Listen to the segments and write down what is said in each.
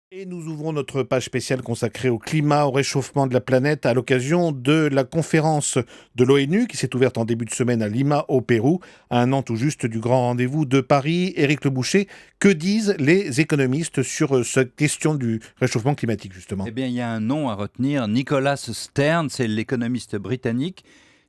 Et nous ouvrons notre page spéciale consacrée au climat, au réchauffement de la planète, à l'occasion de la conférence de l'ONU qui s'est ouverte en début de semaine à Lima, au Pérou, à un an tout juste du grand rendez-vous de Paris. Éric Le Boucher, que disent les économistes sur cette question du réchauffement climatique, justement? Eh bien, il y a un nom à retenir, Nicholas Stern, c'est l'économiste britannique,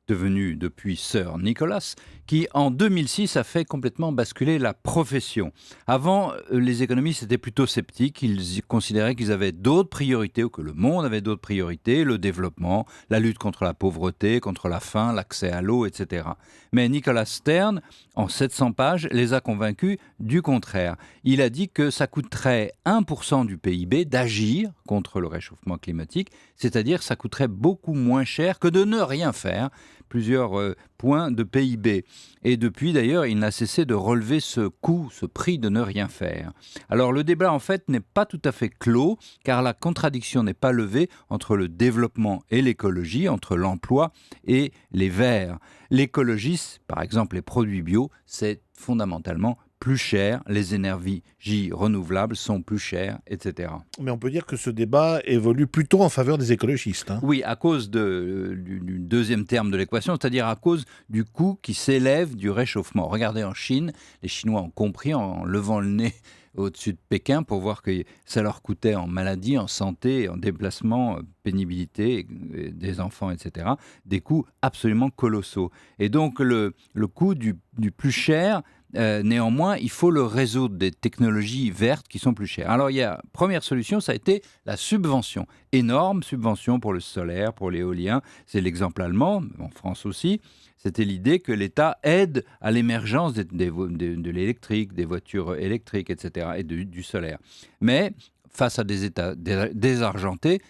devenu depuis Sir Nicholas, qui en 2006 a fait complètement basculer la profession. Avant, les économistes étaient plutôt sceptiques, ils considéraient qu'ils avaient d'autres priorités, ou que le monde avait d'autres priorités, le développement, la lutte contre la pauvreté, contre la faim, l'accès à l'eau, etc. Mais Nicholas Stern, en 700 pages, les a convaincus du contraire. Il a dit que ça coûterait 1% du PIB d'agir contre le réchauffement climatique, c'est-à-dire ça coûterait beaucoup moins cher que de ne rien faire, plusieurs points de PIB. Et depuis, d'ailleurs, il n'a cessé de relever ce coût, ce prix de ne rien faire. Alors le débat, en fait, n'est pas tout à fait clos, car la contradiction n'est pas levée entre le développement et l'écologie, entre l'emploi et les verts. L'écologie, par exemple les produits bio, c'est fondamentalement plus cher, les énergies renouvelables sont plus chères, etc. Mais on peut dire que ce débat évolue plutôt en faveur des écologistes, hein. Oui, à cause du deuxième terme de l'équation, c'est-à-dire à cause du coût qui s'élève du réchauffement. Regardez en Chine, les Chinois ont compris en levant le nez au-dessus de Pékin pour voir que ça leur coûtait en maladie, en santé, en déplacement, pénibilité des enfants, etc., des coûts absolument colossaux. Et donc le coût du plus cher, néanmoins, il faut le réseau des technologies vertes qui sont plus chères. Alors, première solution, ça a été la subvention. Énorme subvention pour le solaire, pour l'éolien. C'est l'exemple allemand, en France aussi. C'était l'idée que l'État aide à l'émergence de l'électrique, des voitures électriques, etc., et du solaire. Mais face à des États désargentés,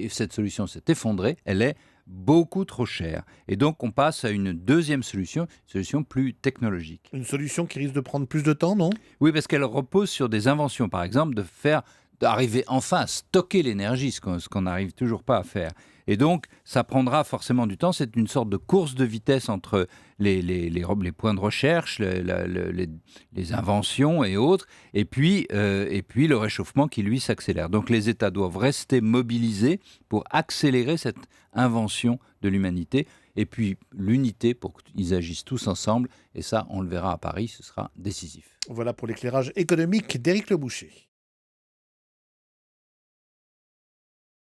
cette solution s'est effondrée. Elle est beaucoup trop chère. Et donc, on passe à une deuxième solution plus technologique. Une solution qui risque de prendre plus de temps, non? Oui, parce qu'elle repose sur des inventions, par exemple, d'arriver enfin à stocker l'énergie, ce qu'on n'arrive toujours pas à faire. Et donc, ça prendra forcément du temps. C'est une sorte de course de vitesse entre les points de recherche, les inventions et autres, et puis le réchauffement qui, lui, s'accélère. Donc, les États doivent rester mobilisés pour accélérer cette invention de l'humanité, et puis l'unité pour qu'ils agissent tous ensemble. Et ça, on le verra à Paris, ce sera décisif. Voilà pour l'éclairage économique d'Éric Le Boucher.